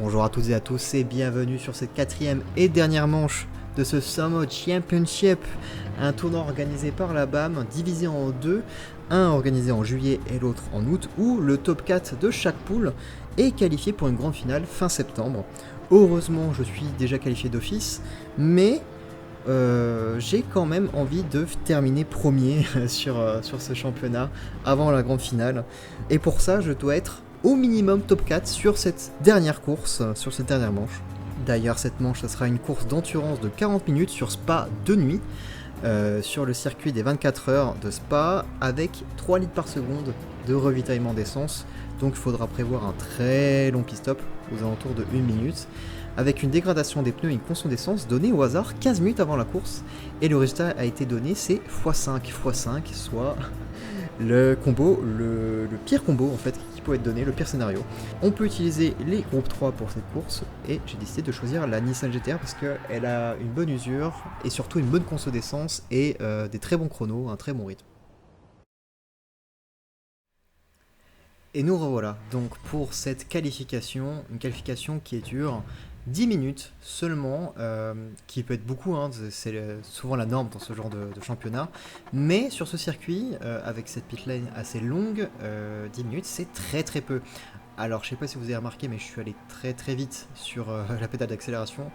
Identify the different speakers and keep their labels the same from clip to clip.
Speaker 1: Bonjour à toutes et à tous et bienvenue sur cette quatrième et dernière manche de ce Sumo Championship, un tournoi organisé par la BAM, divisé en deux, un organisé en juillet et l'autre en août, où le top 4 de chaque poule est qualifié pour une grande finale fin septembre. Heureusement, je suis déjà qualifié d'office, mais j'ai quand même envie de terminer premier sur ce championnat avant la grande finale. Et pour ça, je dois être au minimum top 4 sur cette dernière course, sur cette dernière manche. D'ailleurs, cette manche, ça sera une course d'endurance de 40 minutes sur Spa de nuit, sur le circuit des 24 heures de Spa, avec 3 litres par seconde de ravitaillement d'essence. Donc il faudra prévoir un très long pit-stop, aux alentours de 1 minute, avec une dégradation des pneus et une consommation d'essence donnée au hasard 15 minutes avant la course. Et le résultat a été donné, c'est x5, soit le combo, le pire combo en fait qui peut être donné, le pire scénario. On peut utiliser les groupes 3 pour cette course et j'ai décidé de choisir la Nissan GT-R parce qu'elle a une bonne usure et surtout une bonne conso d'essence et des très bons chronos, un très bon rythme. Et nous revoilà donc pour cette qualification, une qualification qui est dure 10 minutes seulement, qui peut être beaucoup, hein, c'est souvent la norme dans ce genre de championnat, mais sur ce circuit, avec cette pit lane assez longue, 10 minutes c'est très très peu. Alors je sais pas si vous avez remarqué, mais je suis allé très très vite sur la pédale d'accélération,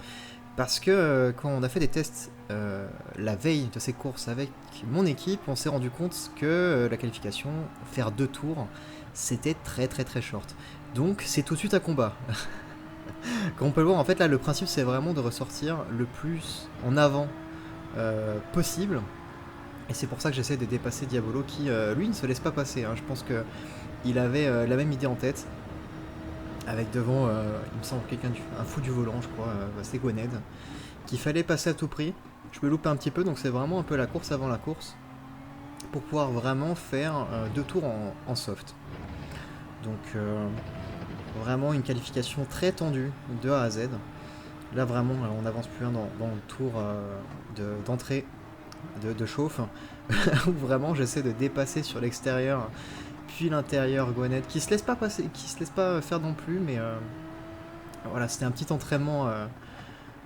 Speaker 1: parce que quand on a fait des tests la veille de ces courses avec mon équipe, on s'est rendu compte que la qualification, faire 2 tours, c'était très très très short. Donc c'est tout de suite un combat. Comme on peut le voir, en fait là le principe c'est vraiment de ressortir le plus en avant possible. Et c'est pour ça que j'essaie de dépasser Diabolo qui lui ne se laisse pas passer, hein. Je pense qu'il avait la même idée en tête. Avec devant, il me semble un fou du volant je crois, c'est Gwened. Qu'il fallait passer à tout prix. Je me loupe un petit peu, donc c'est vraiment un peu la course avant la course. Pour pouvoir vraiment faire 2 tours en soft. Donc vraiment une qualification très tendue de A à Z. Là vraiment on n'avance plus dans le tour d'entrée de chauffe. Où vraiment j'essaie de dépasser sur l'extérieur puis l'intérieur Gwened qui se laisse pas passer, qui se laisse pas faire non plus, mais voilà, c'était un petit entraînement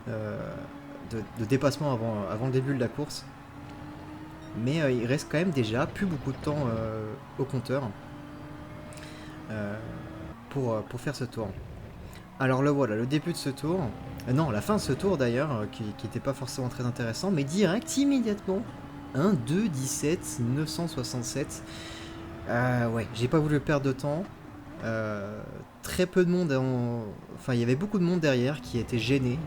Speaker 1: de dépassement avant le début de la course. Mais il reste quand même déjà plus beaucoup de temps au compteur pour faire ce tour. Alors le voilà, le début de ce tour, non, la fin de ce tour d'ailleurs, qui n'était pas forcément très intéressant, mais direct, immédiatement, 1, 2, 17, 967. Ouais, j'ai pas voulu perdre de temps. Très peu de monde, enfin il y avait beaucoup de monde derrière qui était gêné,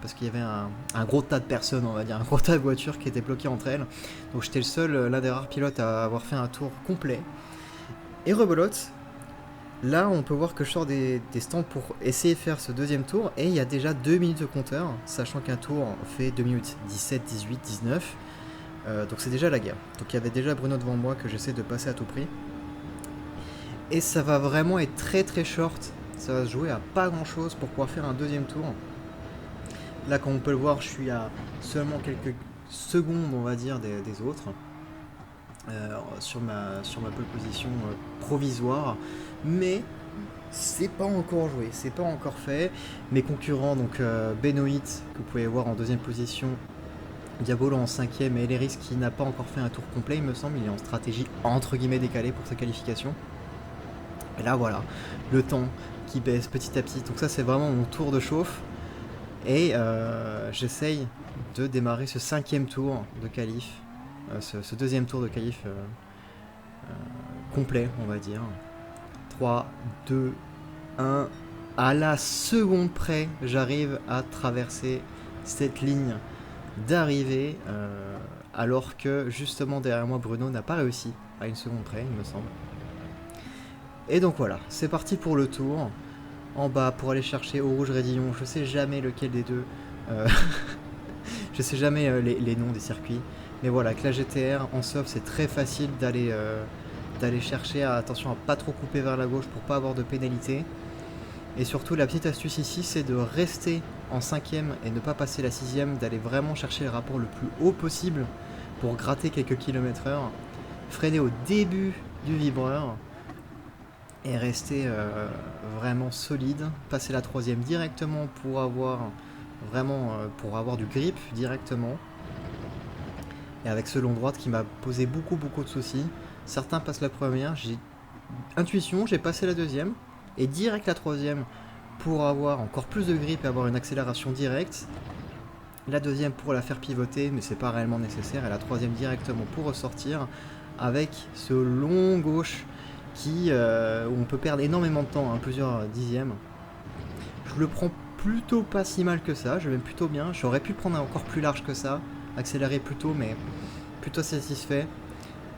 Speaker 1: parce qu'il y avait un gros tas de personnes, on va dire, un gros tas de voitures qui étaient bloquées entre elles. Donc j'étais le seul, l'un des rares pilotes à avoir fait un tour complet. Et rebelote, là on peut voir que je sors des stands pour essayer de faire ce deuxième tour, et il y a déjà 2 minutes de compteur, sachant qu'un tour fait 2 minutes 17, 18, 19. Donc c'est déjà la guerre. Donc il y avait déjà Bruno devant moi que j'essaie de passer à tout prix. Et ça va vraiment être très très short. Ça va se jouer à pas grand chose pour pouvoir faire un deuxième tour. Là, comme on peut le voir, je suis à seulement quelques secondes, on va dire, des autres. Sur ma pole position provisoire. Mais c'est pas encore joué, c'est pas encore fait. Mes concurrents, donc Benoît, que vous pouvez voir en deuxième position, Diabolo en 5ème et Eleris qui n'a pas encore fait un tour complet, il me semble, il est en stratégie entre guillemets décalée pour sa qualification. Et là voilà, le temps qui baisse petit à petit, donc ça c'est vraiment mon tour de chauffe. Et j'essaye de démarrer ce 5ème tour de qualif, ce deuxième tour de qualif complet on va dire. 3, 2, 1, à la seconde près j'arrive à traverser cette ligne d'arrivée, alors que justement derrière moi Bruno n'a pas réussi à une seconde près il me semble. Et donc voilà, c'est parti pour le tour. En bas pour aller chercher au rouge Rédillon, je sais jamais lequel des deux, je sais jamais les noms des circuits, mais voilà, avec la GT-R en soft c'est très facile d'aller chercher, attention à pas trop couper vers la gauche pour pas avoir de pénalité. Et surtout la petite astuce ici c'est de rester en 5ème et ne pas passer la 6ème, d'aller vraiment chercher le rapport le plus haut possible pour gratter quelques km/h, freiner au début du vibreur est resté vraiment solide. Passer la troisième directement pour avoir vraiment pour avoir du grip directement. Et avec ce long droite qui m'a posé beaucoup de soucis. Certains passent la première, j'ai intuition, j'ai passé la deuxième et direct la troisième pour avoir encore plus de grip et avoir une accélération directe. La deuxième pour la faire pivoter, mais c'est pas réellement nécessaire. Et la troisième directement pour ressortir avec ce long gauche où on peut perdre énormément de temps, hein, plusieurs dixièmes. Je le prends plutôt pas si mal que ça, je l'aime plutôt bien. J'aurais pu prendre encore plus large que ça, accélérer plus tôt, mais plutôt satisfait.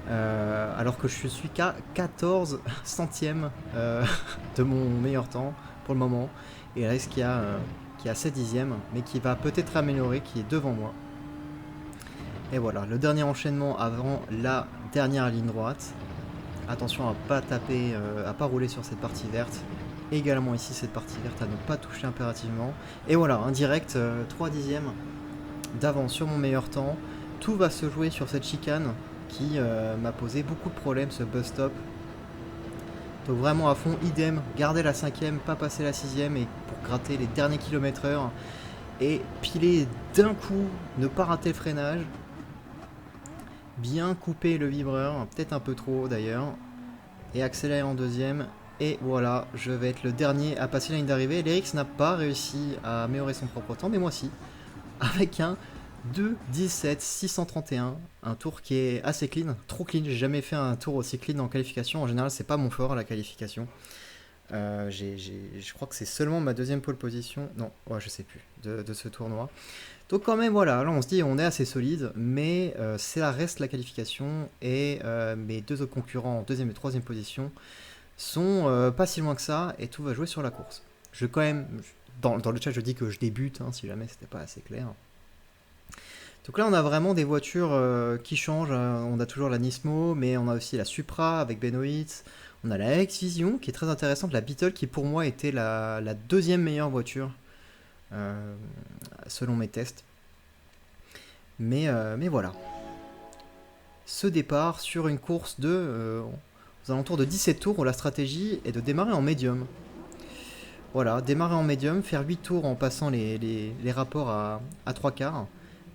Speaker 1: Alors que je suis qu'à 14 centièmes de mon meilleur temps pour le moment. Et là, qui a 7 dixièmes, mais qui va peut-être améliorer, qui est devant moi. Et voilà, le dernier enchaînement avant la dernière ligne droite. Attention à pas taper, à pas rouler sur cette partie verte. Également ici cette partie verte à ne pas toucher impérativement. Et voilà, un direct 3 dixièmes d'avance sur mon meilleur temps. Tout va se jouer sur cette chicane qui m'a posé beaucoup de problèmes, ce bus stop. Donc vraiment à fond, idem, garder la cinquième, pas passer la sixième et pour gratter les derniers km/h et piler d'un coup, ne pas rater le freinage. Bien couper le vibreur, peut-être un peu trop d'ailleurs, et accélérer en deuxième. Et voilà, je vais être le dernier à passer la ligne d'arrivée. L'Erix n'a pas réussi à améliorer son propre temps, mais moi si, avec un 2:17,631, un tour qui est assez clean, trop clean. J'ai jamais fait un tour aussi clean en qualification. En général, c'est pas mon fort la qualification. Je crois que c'est seulement ma deuxième pole position, non, ouais, je sais plus, de ce tournoi. Donc quand même, voilà, là on se dit on est assez solide, mais c'est là reste la qualification et mes deux autres concurrents en deuxième et troisième position sont pas si loin que ça et tout va jouer sur la course. Je quand même, dans le chat je dis que je débute, hein, si jamais c'était pas assez clair. Donc là on a vraiment des voitures qui changent, on a toujours la Nismo, mais on a aussi la Supra avec Benoît. On a la X-Vision qui est très intéressante, la Beetle qui pour moi était la deuxième meilleure voiture selon mes tests. Mais voilà. Ce départ sur une course aux alentours de 17 tours où la stratégie est de démarrer en médium. Voilà, démarrer en médium, faire 8 tours en passant les rapports à 3 quarts.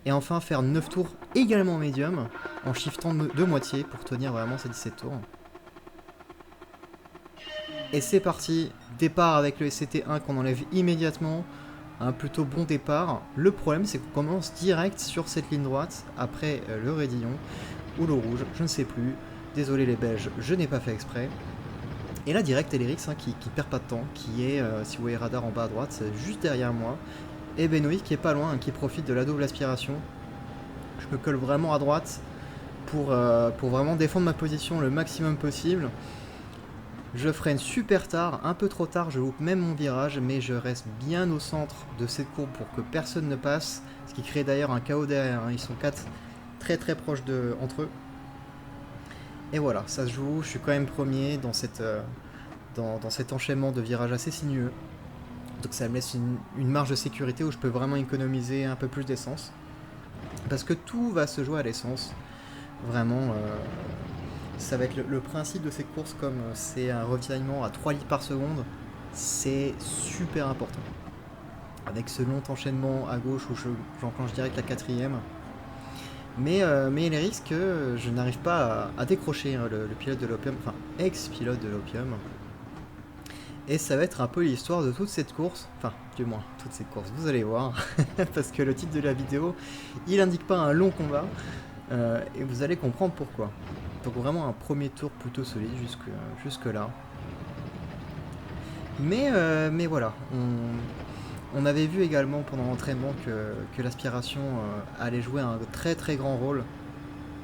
Speaker 1: Et enfin faire 9 tours également en médium en shiftant de moitié pour tenir vraiment ces 17 tours. Et c'est parti, départ avec le SCT1 qu'on enlève immédiatement, un plutôt bon départ. Le problème c'est qu'on commence direct sur cette ligne droite, après le raidillon, ou le rouge, je ne sais plus. Désolé les Belges, je n'ai pas fait exprès. Et là direct Elrix qui perd pas de temps, qui est, si vous voyez radar en bas à droite, juste derrière moi. Et Benoît qui est pas loin, qui profite de la double aspiration. Je me colle vraiment à droite pour vraiment défendre ma position le maximum possible. Je freine super tard, un peu trop tard, je loupe même mon virage, mais je reste bien au centre de cette courbe pour que personne ne passe, ce qui crée d'ailleurs un chaos derrière, hein. Ils sont 4 très proches entre eux. Et voilà, ça se joue, je suis quand même premier dans cet enchaînement de virages assez sinueux. Donc ça me laisse une marge de sécurité où je peux vraiment économiser un peu plus d'essence. Parce que tout va se jouer à l'essence, vraiment... ça va être le principe de ces courses, comme c'est un ravitaillement à 3 litres par seconde, c'est super important. Avec ce long enchaînement à gauche où j'enclenche direct la quatrième. Mais les risques, je n'arrive pas à décrocher, hein, le pilote de l'Opium, enfin ex-pilote de l'Opium. Et ça va être un peu l'histoire de toute cette course, enfin du moins toute cette course, vous allez voir, parce que le titre de la vidéo, il indique pas un long combat, et vous allez comprendre pourquoi. Donc vraiment un premier tour plutôt solide jusque là. Mais voilà, on avait vu également pendant l'entraînement que l'aspiration allait jouer un très grand rôle,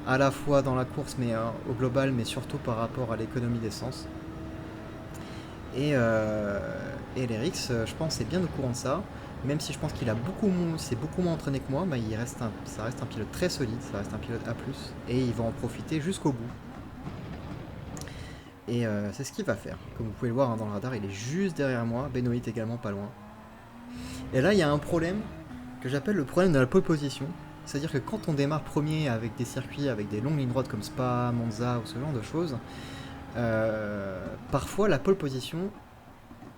Speaker 1: à la fois dans la course mais au global, mais surtout par rapport à l'économie d'essence. Et l'Erix, je pense, est bien au courant de ça. Même si je pense qu'il s'est beaucoup moins entraîné que moi, bah, ça reste un pilote très solide, ça reste un pilote A+, et il va en profiter jusqu'au bout. Et c'est ce qu'il va faire. Comme vous pouvez le voir, hein, dans le radar, il est juste derrière moi, Benoît également pas loin. Et là, il y a un problème que j'appelle le problème de la pole position. C'est-à-dire que quand on démarre premier avec des circuits, avec des longues lignes droites comme Spa, Monza ou ce genre de choses, parfois la pole position,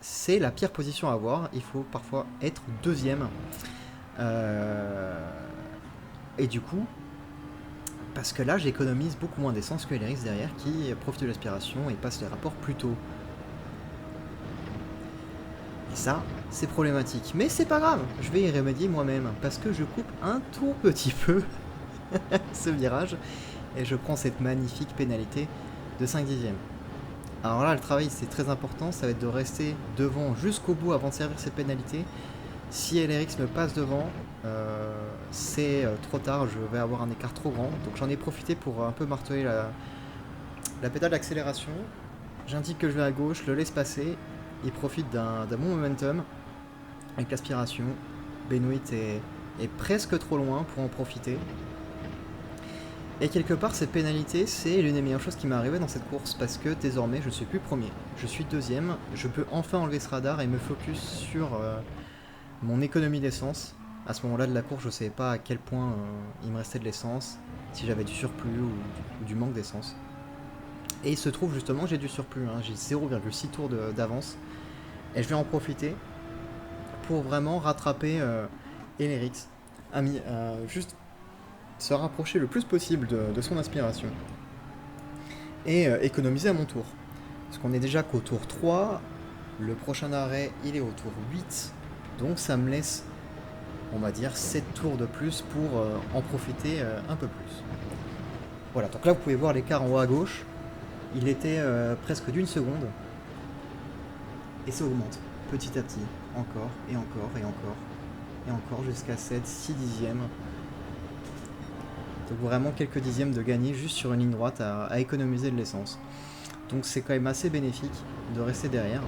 Speaker 1: c'est la pire position à avoir. Il faut parfois être deuxième. Et du coup, parce que là, j'économise beaucoup moins d'essence que LRX derrière qui profite de l'aspiration et passe les rapports plus tôt. Et ça, c'est problématique. Mais c'est pas grave, je vais y remédier moi-même parce que je coupe un tout petit peu ce virage et je prends cette magnifique pénalité de 5 dixièmes. Alors là, le travail, c'est très important, ça va être de rester devant jusqu'au bout avant de servir cette pénalité. Si LRX me passe devant, c'est trop tard, je vais avoir un écart trop grand. Donc j'en ai profité pour un peu marteler la pédale d'accélération. J'indique que je vais à gauche, je le laisse passer. Il profite d'un bon momentum avec l'aspiration. Benoît est presque trop loin pour en profiter. Et quelque part, cette pénalité, c'est l'une des meilleures choses qui m'est arrivée dans cette course parce que désormais, je ne suis plus premier. Je suis deuxième. Je peux enfin enlever ce radar et me focus sur mon économie d'essence. À ce moment-là de la course, je ne savais pas à quel point il me restait de l'essence, si j'avais du surplus ou du manque d'essence. Et il se trouve justement que j'ai du surplus. J'ai 0,6 tours d'avance. Et je vais en profiter pour vraiment rattraper LRX. Juste se rapprocher le plus possible de son aspiration et économiser à mon tour. Parce qu'on est déjà qu'au tour 3, le prochain arrêt il est au tour 8, donc ça me laisse, on va dire, 7 tours de plus pour en profiter un peu plus. Voilà, donc là vous pouvez voir l'écart en haut à gauche, il était presque d'une seconde, et ça augmente petit à petit, encore, et encore, et encore, et encore, jusqu'à 7, 6 dixièmes. Donc vraiment quelques dixièmes de gagner juste sur une ligne droite à économiser de l'essence. Donc c'est quand même assez bénéfique de rester derrière.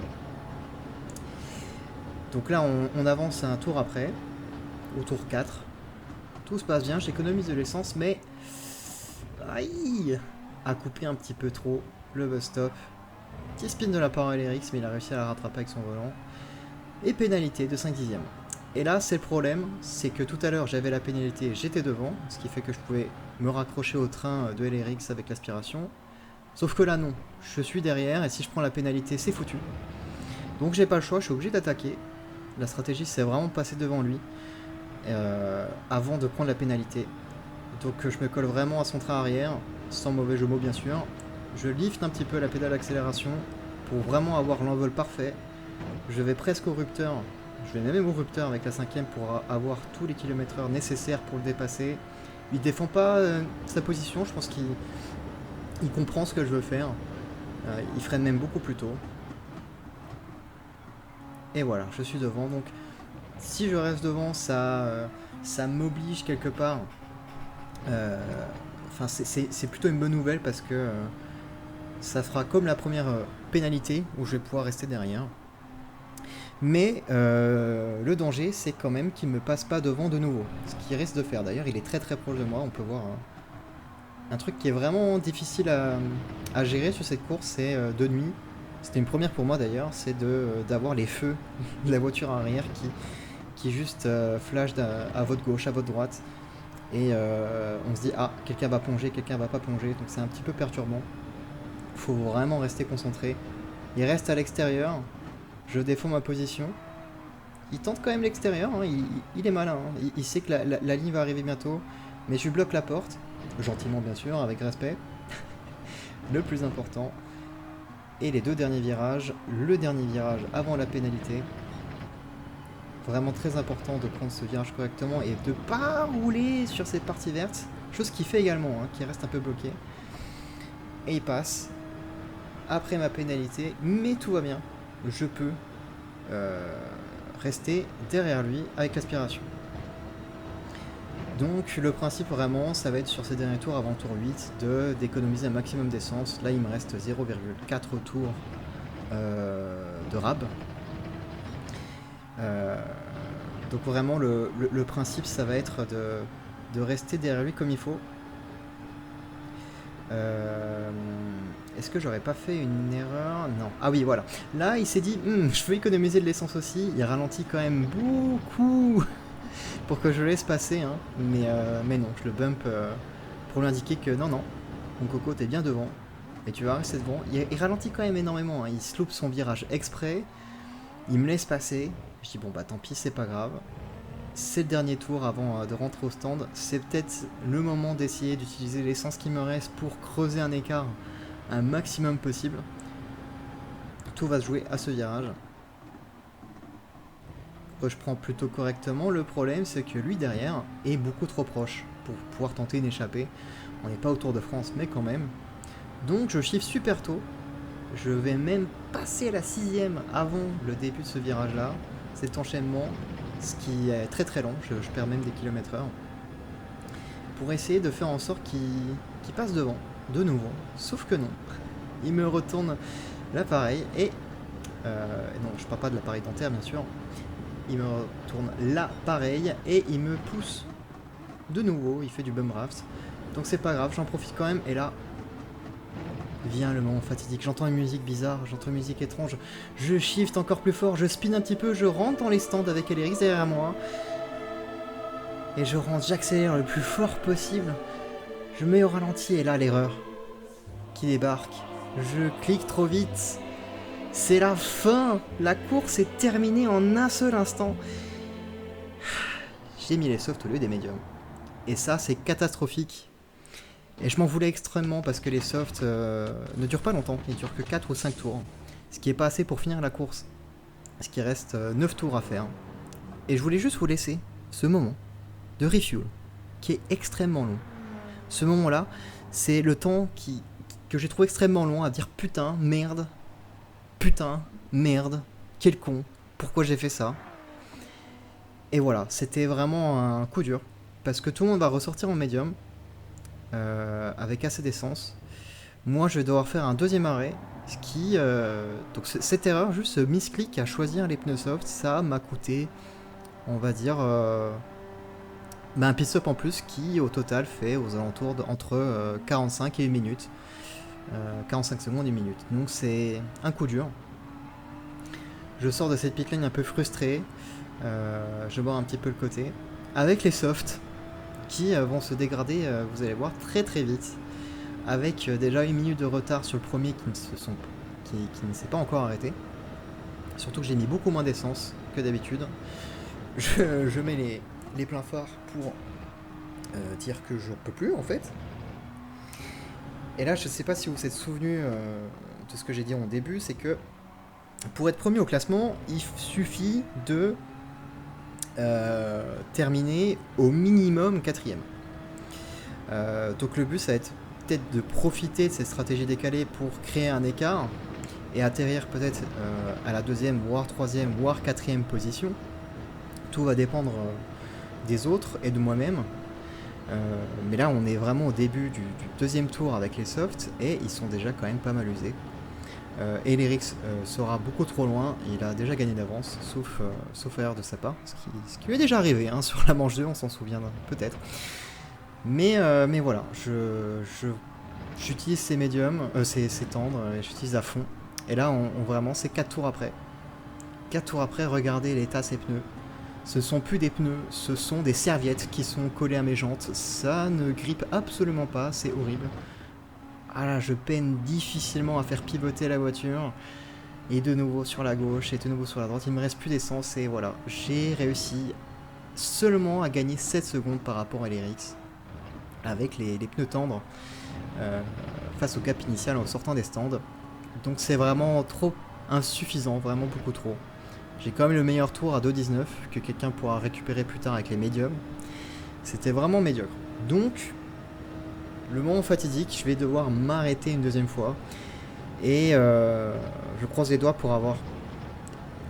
Speaker 1: Donc là on avance un tour après, au tour 4. Tout se passe bien, j'économise de l'essence, mais aïe, a coupé un petit peu trop le bus stop. Petit spin de la part de LRX, mais il a réussi à la rattraper avec son volant. Et pénalité de 5 dixièmes. Et là, c'est le problème, c'est que tout à l'heure, j'avais la pénalité, j'étais devant, ce qui fait que je pouvais me raccrocher au train de LRX avec l'aspiration. Sauf que là, non. Je suis derrière, et si je prends la pénalité, c'est foutu. Donc j'ai pas le choix, je suis obligé d'attaquer. La stratégie, c'est vraiment de passer devant lui, avant de prendre la pénalité. Donc je me colle vraiment à son train arrière, sans mauvais jeu de mots bien sûr. Je lift un petit peu la pédale d'accélération, pour vraiment avoir l'envol parfait. Je vais presque au rupteur. Je vais même au rupteur avec la 5ème pour avoir tous les km/h nécessaires pour le dépasser. Il défend pas sa position, je pense qu'il comprend ce que je veux faire. Il freine même beaucoup plus tôt. Et voilà, je suis devant. Donc si je reste devant, ça m'oblige quelque part. Enfin, c'est plutôt une bonne nouvelle parce que ça fera comme la première pénalité où je vais pouvoir rester derrière. Mais le danger, c'est quand même qu'il ne me passe pas devant de nouveau. Ce qu'il risque de faire. D'ailleurs, il est très très proche de moi. On peut voir un truc qui est vraiment difficile à gérer sur cette course, c'est de nuit. C'était une première pour moi d'ailleurs, c'est d'avoir les feux de la voiture arrière qui juste flash à votre gauche, à votre droite. Et on se dit, ah, quelqu'un va plonger, quelqu'un va pas plonger. Donc c'est un petit peu perturbant. Il faut vraiment rester concentré. Il reste à l'extérieur. Je défends ma position. Il tente quand même l'extérieur, hein. Il est malin. Hein. Il sait que la ligne va arriver bientôt. Mais je lui bloque la porte. Gentiment bien sûr, avec respect. Le plus important. Et les deux derniers virages. Le dernier virage avant la pénalité. Vraiment très important de prendre ce virage correctement et de pas rouler sur cette partie verte. Chose qu'il fait également, hein, qui reste un peu bloqué. Et il passe. Après ma pénalité. Mais tout va bien. Je peux rester derrière lui avec l'aspiration. Donc le principe vraiment, ça va être sur ces derniers tours avant le tour 8 d'économiser un maximum d'essence. Là il me reste 0,4 tours de rab. Donc vraiment le principe ça va être de rester derrière lui comme il faut. Est-ce que j'aurais pas fait une erreur? Non. Ah oui, voilà. Là, il s'est dit, je veux économiser de l'essence aussi. Il ralentit quand même beaucoup pour que je le laisse passer. Hein. Mais non, je le bump pour lui indiquer que non, mon coco, t'es bien devant. et tu vas rester devant. Il ralentit quand même énormément, hein. Il se loupe son virage exprès, il me laisse passer. Je dis bon bah tant pis, c'est pas grave. C'est le dernier tour avant de rentrer au stand. C'est peut-être le moment d'essayer d'utiliser l'essence qui me reste pour creuser un écart un maximum possible. Tout va se jouer à ce virage. Je prends plutôt correctement. Le problème, c'est que lui derrière est beaucoup trop proche pour pouvoir tenter une échappée. On n'est pas au Tour de France, mais quand même. Donc je chiffre super tôt. Je vais même passer la 6ème avant le début de ce virage-là. Cet enchaînement, ce qui est très très long, je perds même des kilomètres/heure. Pour essayer de faire en sorte qu'il passe devant, de nouveau. Sauf que non. Il me retourne l'appareil et... non, je parle pas de l'appareil dentaire bien sûr. Il me retourne l'appareil et il me pousse de nouveau. Il fait du bum raft. Donc c'est pas grave, j'en profite quand même. Et là, vient le moment fatidique. J'entends une musique bizarre, j'entends une musique étrange. Je shift encore plus fort, je spin un petit peu, je rentre dans les stands avec LRX derrière moi. Et je rentre, j'accélère le plus fort possible. Je mets au ralenti et là l'erreur qui débarque. Je clique trop vite. C'est la fin. La course est terminée en un seul instant. J'ai mis les softs au lieu des médiums. Et ça, c'est catastrophique. Et je m'en voulais extrêmement parce que les softs ne durent pas longtemps. Ils durent que 4 ou 5 tours. Ce qui est pas assez pour finir la course. Parce qu'il reste 9 tours à faire. Et je voulais juste vous laisser ce moment de refuel qui est extrêmement long. Ce moment-là, c'est le temps que j'ai trouvé extrêmement long à dire putain, merde, quel con, pourquoi j'ai fait ça. Et voilà, c'était vraiment un coup dur. Parce que tout le monde va ressortir en médium. Avec assez d'essence. Moi je vais devoir faire un deuxième arrêt. Ce qui... donc cette erreur, juste ce misclick à choisir les pneus soft, ça m'a coûté, on va dire, un pit stop en plus qui au total fait aux alentours entre 45 et 1 minute. 45 secondes, 1 minute. Donc c'est un coup dur. Je sors de cette pit lane un peu frustré. Je vois un petit peu le côté. Avec les softs qui vont se dégrader, vous allez voir, très très vite. Avec déjà 1 minute de retard sur le premier qui ne s'est pas encore arrêté. Surtout que j'ai mis beaucoup moins d'essence que d'habitude. Je mets les pleins phares pour dire que je ne peux plus en fait. Et là, je ne sais pas si vous vous êtes souvenu de ce que j'ai dit au début, c'est que pour être premier au classement, il suffit de terminer au minimum 4ème. Donc le but, ça va être peut-être de profiter de cette stratégie décalée pour créer un écart et atterrir peut-être à la 2ème, voire 3ème, voire 4ème position. Tout va dépendre des autres et de moi-même. Mais là, on est vraiment au début du 2ème tour avec les softs et ils sont déjà quand même pas mal usés. Et l'Erix sera beaucoup trop loin, il a déjà gagné d'avance, sauf erreur de sa part, ce qui lui est déjà arrivé hein, sur la manche 2, on s'en souvient peut-être. Mais voilà, j'utilise ces médiums, ces tendres, et j'utilise à fond. Et là, vraiment, c'est 4 tours après. 4 tours après, regardez l'état de ces pneus. Ce sont plus des pneus, ce sont des serviettes qui sont collées à mes jantes. Ça ne grippe absolument pas, c'est horrible. Ah là, je peine difficilement à faire pivoter la voiture. Et de nouveau sur la gauche, et de nouveau sur la droite. Il me reste plus d'essence, et voilà. J'ai réussi seulement à gagner 7 secondes par rapport à l'Erix. Avec les pneus tendres. Face au cap initial en sortant des stands. Donc c'est vraiment trop insuffisant, vraiment beaucoup trop. J'ai quand même le meilleur tour à 2,19 que quelqu'un pourra récupérer plus tard avec les médiums. C'était vraiment médiocre. Donc, le moment fatidique, je vais devoir m'arrêter une 2ème fois. Et je croise les doigts pour avoir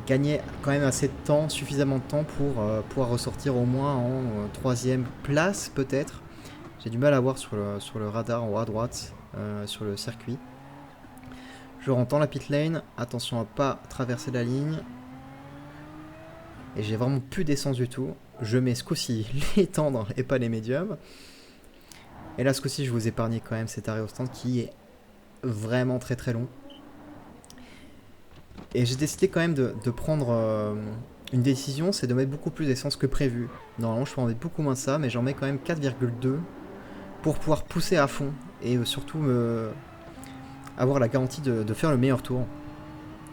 Speaker 1: gagné quand même assez de temps, suffisamment de temps pour pouvoir ressortir au moins en 3ème place peut-être. J'ai du mal à voir sur le radar en haut à droite, sur le circuit. Je rentre dans la pit lane, attention à pas traverser la ligne. Et j'ai vraiment plus d'essence du tout. Je mets ce coup-ci les tendres et pas les médiums. Et là, ce coup-ci, je vous épargne quand même cet arrêt au stand qui est vraiment très très long. Et j'ai décidé quand même de prendre une décision, c'est de mettre beaucoup plus d'essence que prévu. Normalement, je peux en mettre beaucoup moins de ça, mais j'en mets quand même 4,2 pour pouvoir pousser à fond et surtout me avoir la garantie de faire le meilleur tour.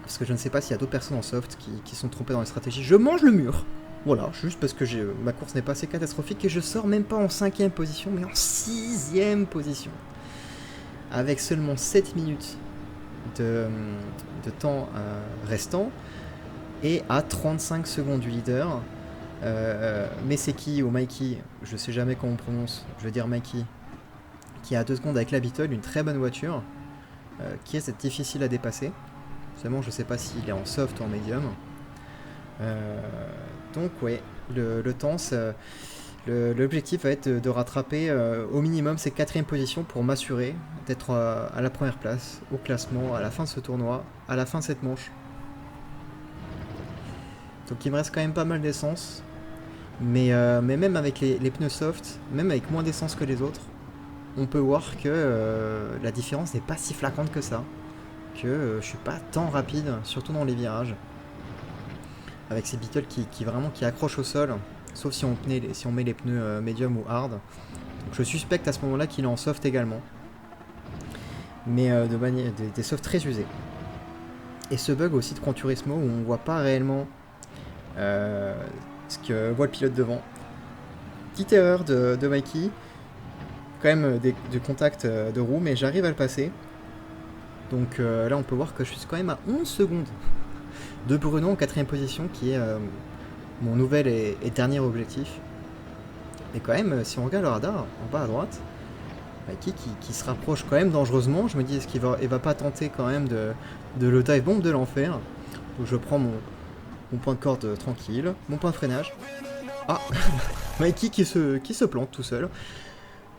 Speaker 1: Parce que je ne sais pas s'il y a d'autres personnes en soft qui sont trompées dans les stratégies. Je mange le mur. Voilà, juste parce que ma course n'est pas assez catastrophique et je sors même pas en 5ème position, mais en 6ème position. Avec seulement 7 minutes de temps restant et à 35 secondes du leader. Meseki ou Mikey, je sais jamais comment on prononce, je veux dire Mikey, qui est à 2 secondes avec la Beetle, une très bonne voiture, qui est difficile à dépasser. Seulement je sais pas s'il est en soft ou en medium. Donc ouais, le temps, l'objectif va être de rattraper au minimum ces 4ème positions pour m'assurer d'être à la première place au classement à la fin de ce tournoi, à la fin de cette manche. Donc il me reste quand même pas mal d'essence, mais même avec les pneus soft, même avec moins d'essence que les autres, on peut voir que la différence n'est pas si flagrante que ça, que je suis pas tant rapide, surtout dans les virages. Avec ces Beetles qui accrochent au sol, sauf si on met les pneus medium ou hard. Donc je suspecte à ce moment-là qu'il est en soft également. Mais des softs très usés. Et ce bug aussi de Gran Turismo où on voit pas réellement ce que voit le pilote devant. Petite erreur de Mikey. Quand même du contact de roue, mais j'arrive à le passer. Donc là on peut voir que je suis quand même à 11 secondes de Bruno en 4ème position, qui est mon nouvel et dernier objectif. Et quand même, si on regarde le radar, en bas à droite, Mikey qui se rapproche quand même dangereusement. Je me dis, est-ce qu'il va pas tenter quand même de le dive bomb de l'enfer. Donc je prends mon point de corde tranquille, mon point de freinage. Ah Mikey qui se plante tout seul.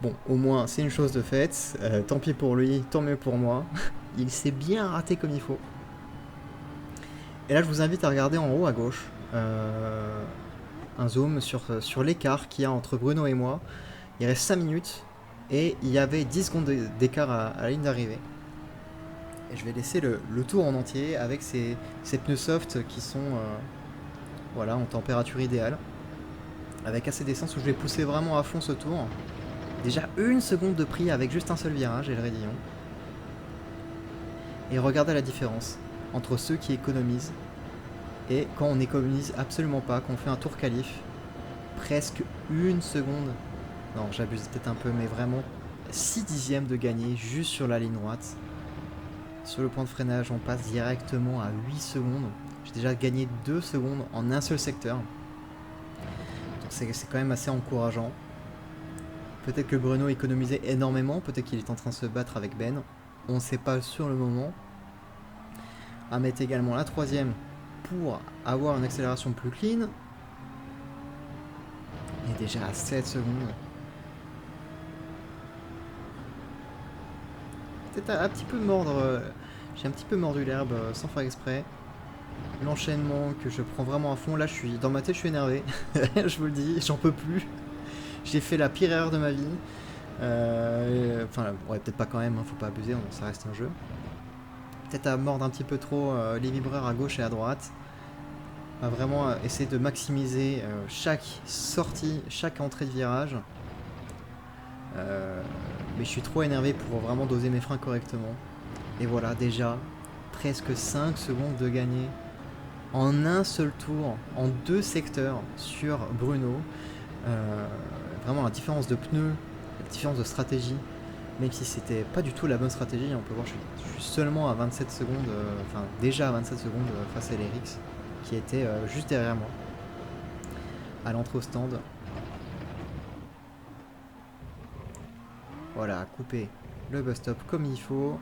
Speaker 1: Bon, au moins, c'est une chose de faite. Tant pis pour lui, tant mieux pour moi. Il s'est bien raté comme il faut. Et là, je vous invite à regarder en haut à gauche un zoom sur l'écart qu'il y a entre Bruno et moi. Il reste 5 minutes et il y avait 10 secondes d'écart à la ligne d'arrivée. Et je vais laisser le tour en entier avec ces pneus soft qui sont voilà, en température idéale. Avec assez d'essence où je vais pousser vraiment à fond ce tour. Déjà 1 seconde de prix avec juste un seul virage et le raidillon. Et regardez la différence entre ceux qui économisent et quand on n'économise absolument pas, quand on fait un tour qualif, presque 1 seconde, non j'abuse peut-être un peu, mais vraiment 6 dixièmes de gagner juste sur la ligne droite. Sur le point de freinage, on passe directement à 8 secondes. J'ai déjà gagné 2 secondes en un seul secteur. Donc c'est quand même assez encourageant. Peut-être que Bruno économisait énormément, peut-être qu'il est en train de se battre avec Ben. On ne sait pas sur le moment. À mettre également la 3ème pour avoir une accélération plus clean. Il est déjà à 7 secondes. Peut-être un petit peu mordre. J'ai un petit peu mordu l'herbe sans faire exprès. L'enchaînement que je prends vraiment à fond. Là, dans ma tête, je suis énervé. Je vous le dis, j'en peux plus. J'ai fait la pire erreur de ma vie. Enfin, ouais, peut-être pas quand même, hein, faut pas abuser, ça reste un jeu. Peut-être à mordre un petit peu trop les vibreurs à gauche et à droite. À vraiment essayer de maximiser chaque sortie, chaque entrée de virage. Mais je suis trop énervé pour vraiment doser mes freins correctement. Et voilà, déjà, presque 5 secondes de gagner en un seul tour, en 2 secteurs sur Bruno. Vraiment la différence de pneus, la différence de stratégie, même si c'était pas du tout la bonne stratégie, on peut voir je suis seulement à 27 secondes, enfin déjà à 27 secondes face à l'Erix qui était juste derrière moi à l'entrée au stand. Voilà, couper le bus stop comme il faut.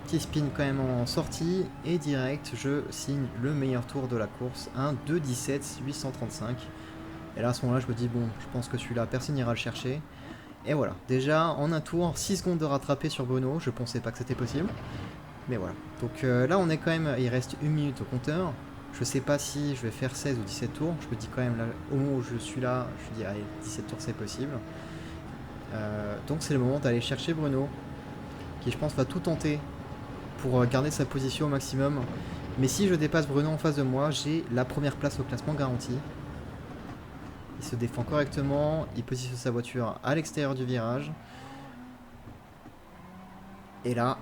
Speaker 1: Petit spin quand même en sortie et direct je signe le meilleur tour de la course, un 2:17 835. Et là à ce moment là je me dis bon, je pense que celui-là personne n'ira le chercher. Et voilà, déjà en un tour, 6 secondes de rattraper sur Bruno, je pensais pas que c'était possible. Mais voilà, donc là on est quand même, il reste 1 minute au compteur. Je sais pas si je vais faire 16 ou 17 tours, je me dis quand même là, au moment où je suis là, je dis allez 17 tours c'est possible. Donc c'est le moment d'aller chercher Bruno, qui je pense va tout tenter pour garder sa position au maximum. Mais si je dépasse Bruno en face de moi, j'ai la première place au classement garantie. Il se défend correctement, il positionne sa voiture à l'extérieur du virage. Et là,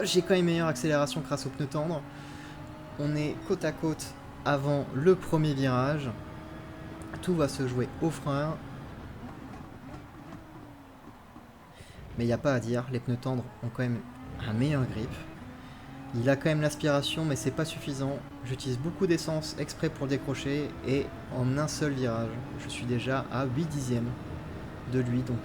Speaker 1: j'ai quand même meilleure accélération grâce aux pneus tendres. On est côte à côte avant le premier virage. Tout va se jouer au frein. Mais il n'y a pas à dire, les pneus tendres ont quand même un meilleur grip. Il a quand même l'aspiration, mais c'est pas suffisant. J'utilise beaucoup d'essence exprès pour le décrocher, et en un seul virage, je suis déjà à 8 dixièmes de lui. Donc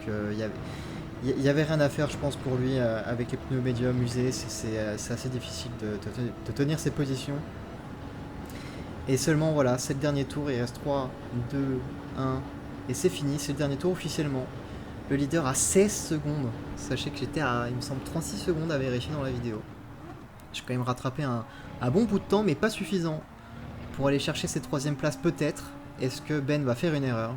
Speaker 1: il y avait rien à faire, je pense, pour lui avec les pneus médium usés. C'est assez difficile de tenir ses positions. Et seulement, voilà, c'est le dernier tour, il reste 3, 2, 1, et c'est fini, c'est le dernier tour officiellement. Le leader a 16 secondes. Sachez que j'étais à, il me semble, 36 secondes à vérifier dans la vidéo. J'ai quand même rattrapé un bon bout de temps, mais pas suffisant pour aller chercher cette troisième place peut-être. Est-ce que Ben va faire une erreur?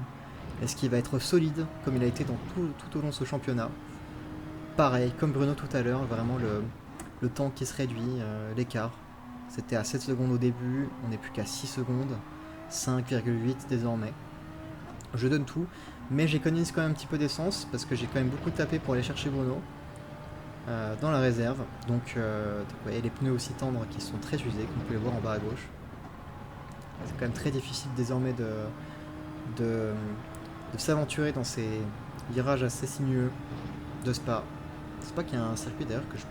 Speaker 1: Est-ce qu'il va être solide comme il a été dans tout au long de ce championnat? Pareil, comme Bruno tout à l'heure, vraiment le temps qui se réduit, l'écart. C'était à 7 secondes au début, on n'est plus qu'à 6 secondes, 5,8 désormais. Je donne tout, mais j'économise quand même un petit peu d'essence parce que j'ai quand même beaucoup tapé pour aller chercher Bruno dans la réserve. Donc vous voyez les pneus aussi tendres qui sont très usés, comme vous pouvez le voir en bas à gauche. C'est quand même très difficile désormais de s'aventurer dans ces virages assez sinueux de Spa. Spa qui est un circuit d'ailleurs que je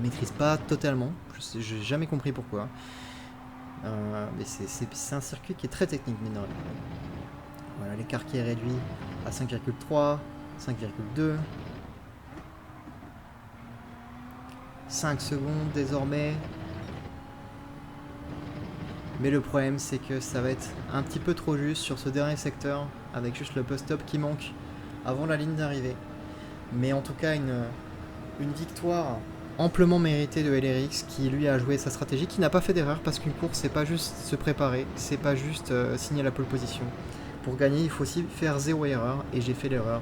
Speaker 1: maîtrise pas totalement, j'ai jamais compris pourquoi. Mais c'est un circuit qui est très technique, mine de rien. Voilà, l'écart qui est réduit à 5,3, 5,2. 5 secondes désormais. Mais le problème, c'est que ça va être un petit peu trop juste sur ce dernier secteur, avec juste le post-stop qui manque avant la ligne d'arrivée. Mais en tout cas, une victoire amplement méritée de LRX qui lui a joué sa stratégie, qui n'a pas fait d'erreur parce qu'une course c'est pas juste se préparer, c'est pas juste signer la pole position. Pour gagner il faut aussi faire 0 erreur, et j'ai fait l'erreur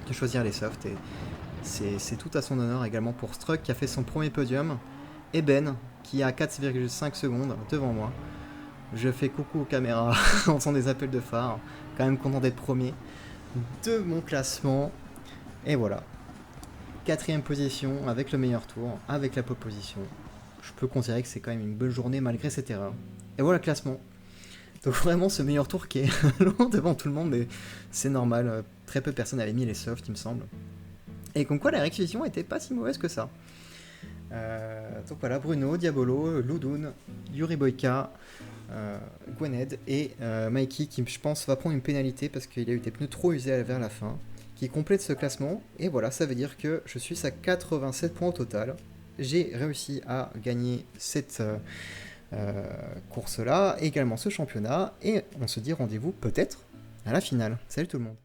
Speaker 1: de choisir les softs, et c'est tout à son honneur également pour Struck qui a fait son premier podium, et Ben qui a 4,5 secondes devant moi. Je fais coucou aux caméras en faisant des appels de phare, quand même content d'être premier de mon classement, et voilà. 4ème position avec le meilleur tour, avec la pole position. Je peux considérer que c'est quand même une bonne journée malgré cette erreur. Et voilà le classement. Donc vraiment ce meilleur tour qui est loin devant tout le monde, mais c'est normal. Très peu de personnes avaient mis les softs, il me semble. Et comme quoi la réquisition était pas si mauvaise que ça. Donc voilà, Bruno, Diabolo, Loudoun, Yuri Boyka, Gwened et Mikey qui je pense va prendre une pénalité parce qu'il a eu des pneus trop usés vers la fin, qui complète ce classement. Et voilà, ça veut dire que je suis à 87 points au total. J'ai réussi à gagner cette course là, également ce championnat, et on se dit rendez-vous peut-être à la finale. Salut tout le monde.